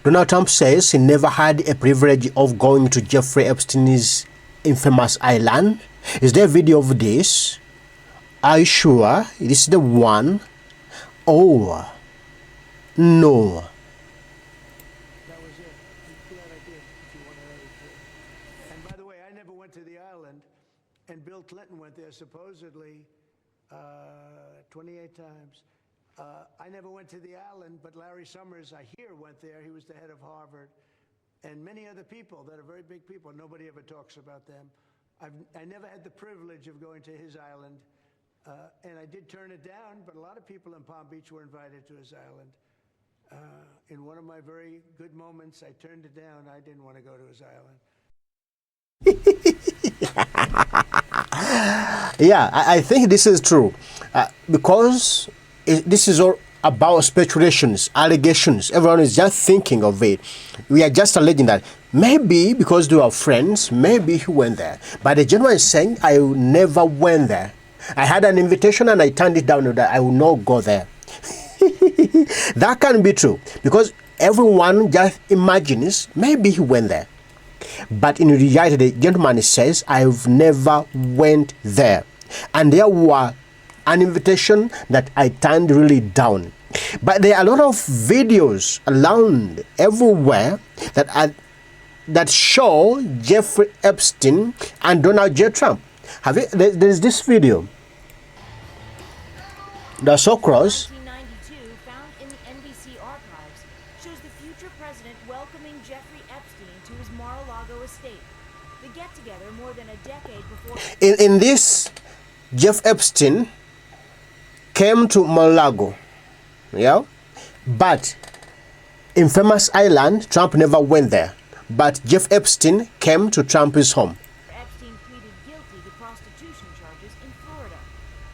Donald Trump says he never had a privilege of going to Jeffrey Epstein's infamous island. Is there a video of this? Are you sure this is the one? Oh, no. That was it. I'm glad I did, if you want to know the truth. And by the way, I never went to the island, and Bill Clinton went there supposedly 28 times. I never went to the island, but Larry Summers, I hear, went there. He was the head of Harvard. And many other people that are very big people. Nobody ever talks about them. I never had the privilege of going to his island. And I did turn it down, but a lot of people in Palm Beach were invited to his island. In one of my very good moments, I turned it down. I didn't want to go to his island. Yeah, I think this is true. Because this is all about speculations, allegations. Everyone is just thinking of it. We are just alleging that maybe because they were friends, maybe he went there. But the gentleman is saying, I never went there. I had an invitation and I turned it down, that I will not go there. That can be true because everyone just imagines maybe he went there. But in reality, the gentleman says, I've never went there. And there were an invitation that I turned really down. But there are a lot of videos around everywhere that show Jeffrey Epstein and Donald J. Trump. There's this video. The Socrates. 1992, found in the NBC archives, shows the future president welcoming Jeffrey Epstein to his Mar-a-Lago estate. The get-together more than a decade before. In this, Jeff Epstein came to Mar-a-Lago, yeah, but infamous island, Trump never went there. But Jeff Epstein came to Trump's home. Epstein pleaded guilty to prostitution charges in Florida.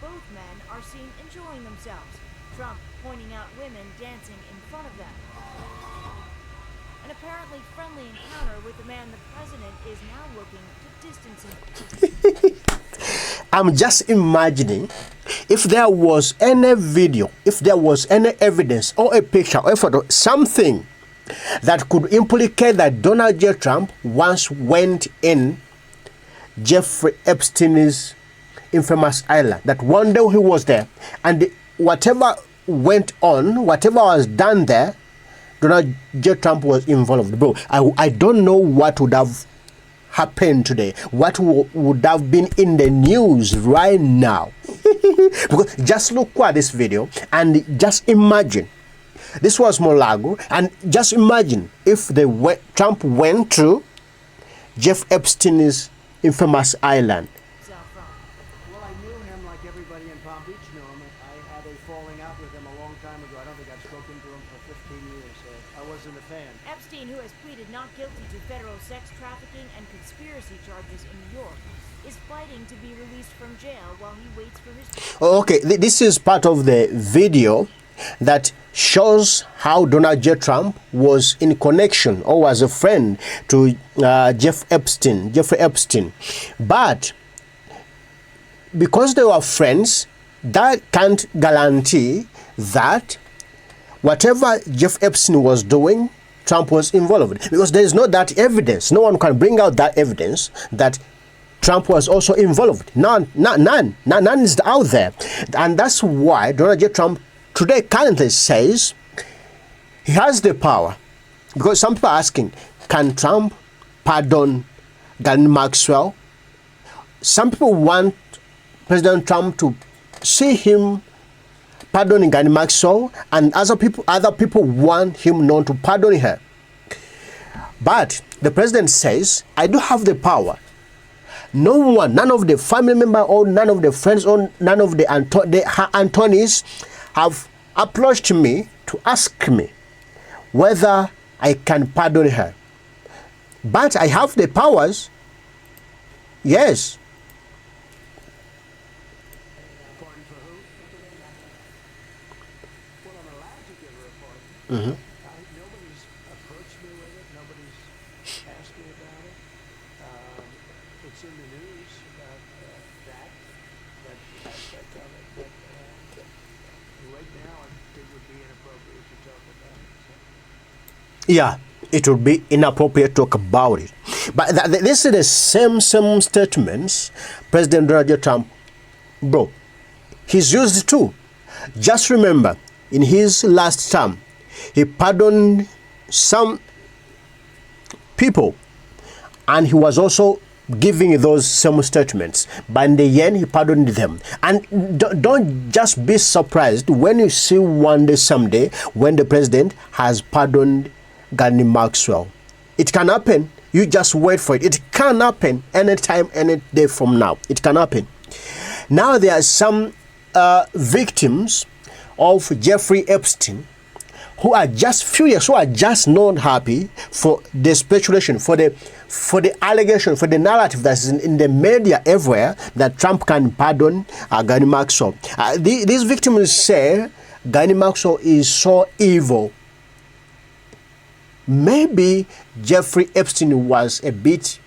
Both men are seen enjoying themselves, Trump pointing out women dancing in front of them. An apparently friendly encounter with the man the president is now looking to distance himself. I'm just imagining if there was any video, if there was any evidence or a picture or a photo, something that could implicate that Donald J. Trump once went in Jeffrey Epstein's infamous island, that one day he was there, and whatever went on, whatever was done there, Donald J. Trump was involved. Bro, I don't know what would have happened today, what would have been in the news right now. Because just look at this video and just imagine. This was Mar-a-Lago, and just imagine if Trump went to Jeff Epstein's infamous island. Well, I knew him like everybody in Palm Beach knew him. I had a falling out with him a long time ago. I don't think I've spoken to him for 15 years, so I wasn't a fan. Epstein, who has pleaded not guilty to federal sex trafficking and conspiracy charges in New York, is fighting to be released from jail while he waits for his... Okay, this is part of the video that shows how Donald J. Trump was in connection or was a friend to Jeffrey Epstein. But because they were friends, that can't guarantee that whatever Jeff Epstein was doing, Trump was involved. Because there is no that evidence. No one can bring out that evidence that Trump was also involved. None is out there. And that's why Donald J. Trump today currently says he has the power. Because some people are asking, can Trump pardon Ghislaine Maxwell? Some people want President Trump to see him pardoning Ghislaine Maxwell, and other people want him not to pardon her. But the president says, I do have the power. No one, none of the family member or none of the friends or none of the Antonies have approached me to ask me whether I can pardon her. But I have the powers. Yes. Pardon for who? Well, I'm allowed to give her a pardon. Mm-hmm. Nobody's approached me with it. Nobody's asked me about it. It's in the news about that aspect of it. But right now, it would be inappropriate to talk about it. So. yeah, it would be inappropriate to talk about it. But this is the same statements President Donald J. Trump, bro, he's used it too. Just remember, in his last term, he pardoned some people, and he was also giving those same statements, but in the end he pardoned them. And don't just be surprised when you see one day someday when the president has pardoned Ghislaine Maxwell. It can happen. You just wait for it. It can happen anytime, any day from now. It can happen. Now there are some victims of Jeffrey Epstein who are just furious, who are just not happy for the speculation, for the allegation, for the narrative that's in the media everywhere that Trump can pardon Ghislaine Maxwell. These victims say Ghislaine Maxwell is so evil. Maybe Jeffrey Epstein was a bit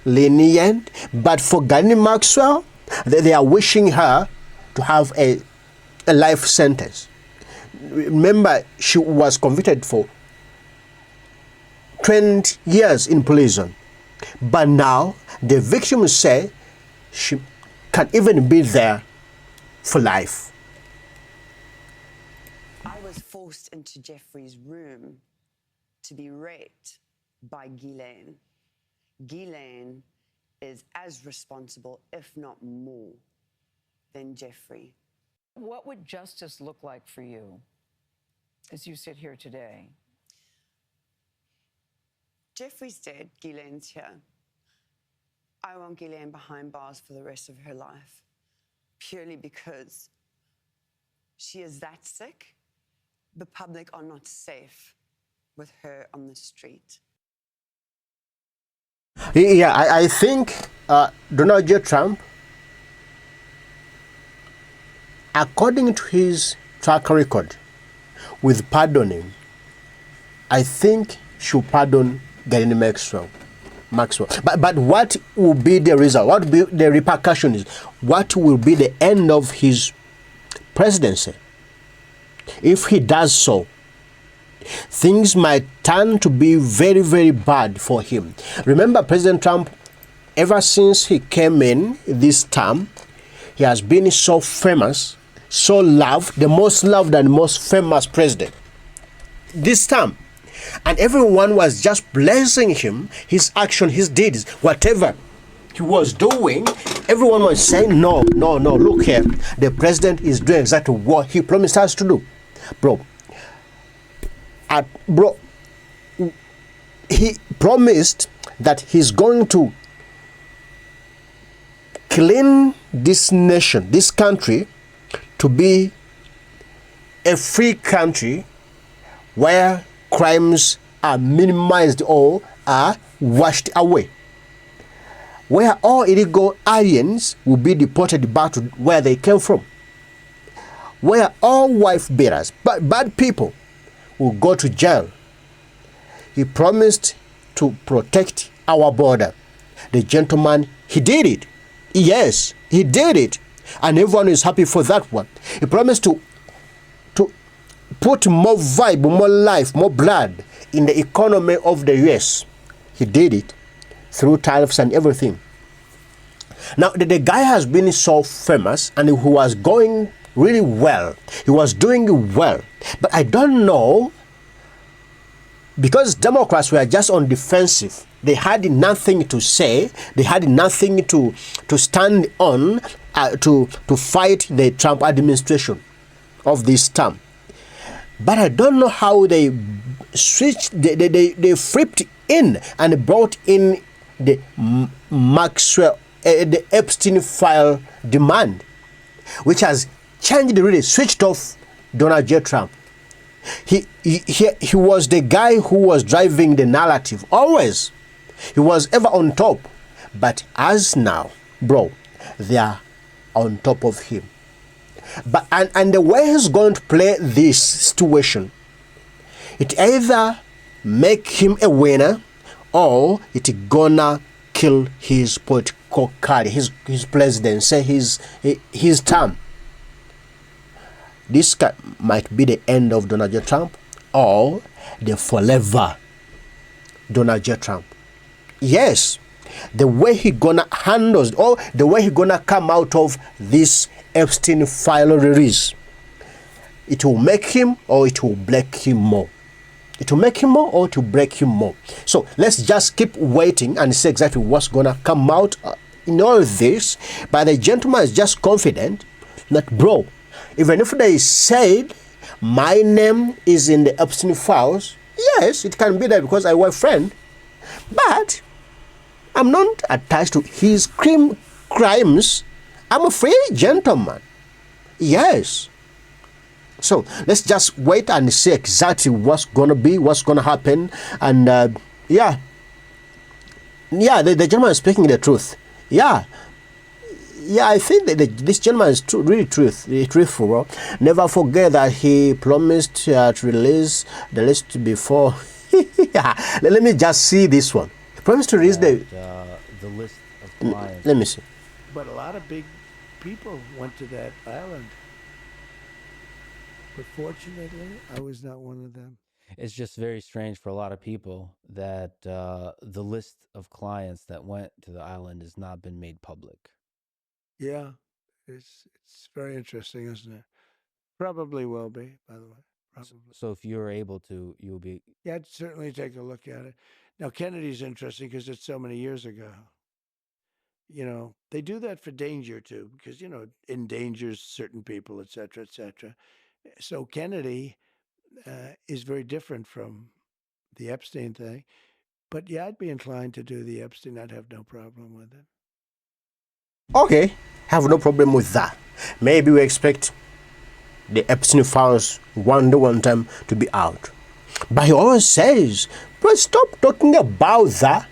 lenient, but for Ghislaine Maxwell, they are wishing her to have a life sentence. Remember, she was convicted for 20 years in prison. But now, the victims say she can even be there for life. I was forced into Jeffrey's room to be raped by Ghislaine. Ghislaine is as responsible, if not more, than Jeffrey. What would justice look like for you as you sit here today? Jeffrey's dead, Ghislaine's here. I want Ghislaine behind bars for the rest of her life, purely because she is that sick. The public are not safe with her on the street. Yeah, I think Donald J. Trump, according to his track record with pardoning, I think should pardon Ghislaine Maxwell. But what will be the result? What will be the repercussions? What will be the end of his presidency? If he does so, things might turn to be very, very bad for him. Remember, President Trump, ever since he came in this term, he has been so famous, so loved, the most loved and most famous president this term. And everyone was just blessing him, his action, his deeds, whatever he was doing. Everyone was saying, no, look here. The president is doing exactly what he promised us to do. Bro, he promised that he's going to clean this nation, this country, to be a free country where crimes are minimized or are washed away, where all illegal aliens will be deported back to where they came from, where all wife beaters, bad people, will go to jail. He promised to protect our border. The gentleman, he did it. Yes, he did it. And everyone is happy for that one. He promised to put more vibe, more life, more blood in the economy of the US. He did it through tariffs and everything. Now, the guy has been so famous and he was going really well. He was doing well. But I don't know, because Democrats were just on defensive. They had nothing to say. They had nothing to stand on to fight the Trump administration of this term. But I don't know how they switched, they flipped in and brought in the Maxwell, the Epstein file demand, which has changed, really switched off Donald J. Trump. He was the guy who was driving the narrative always. He was ever on top. But as now, bro, they are on top of him. But and the way he's going to play this situation, it either make him a winner or it gonna kill his political career, his presidency, his term. This might be the end of Donald J. Trump or the forever Donald J. Trump. Yes, the way he gonna handle it, or the way he gonna come out of this Epstein file release, it will make him or it will break him more. It will make him more or it will break him more. So let's just keep waiting and see exactly what's gonna come out in all this. But the gentleman is just confident that, bro, even if they said my name is in the Epstein files, yes, it can be there because I was a friend, but I'm not attached to his crimes. I'm a free gentleman. Yes. So let's just wait and see exactly what's going to be, what's going to happen. And the gentleman is speaking the truth. Yeah, I think that this gentleman is really truthful. Never forget that he promised to release the list before. Let me just see this one. He promised to release the list of clients. Let me see. But a lot of big people went to that island. But fortunately, I was not one of them. It's just very strange for a lot of people that the list of clients that went to the island has not been made public. Yeah, it's very interesting, isn't it? Probably will be, by the way. Probably. So if you're able to, you'll be. Yeah, I'd certainly take a look at it. Now, Kennedy's interesting because it's so many years ago. You know, they do that for danger too, because, you know, it endangers certain people, et cetera, et cetera. So Kennedy is very different from the Epstein thing. But yeah, I'd be inclined to do the Epstein. I'd have no problem with it. Okay, have no problem with that. Maybe we expect the Epstein files one time to be out. But he always says, but stop talking about that.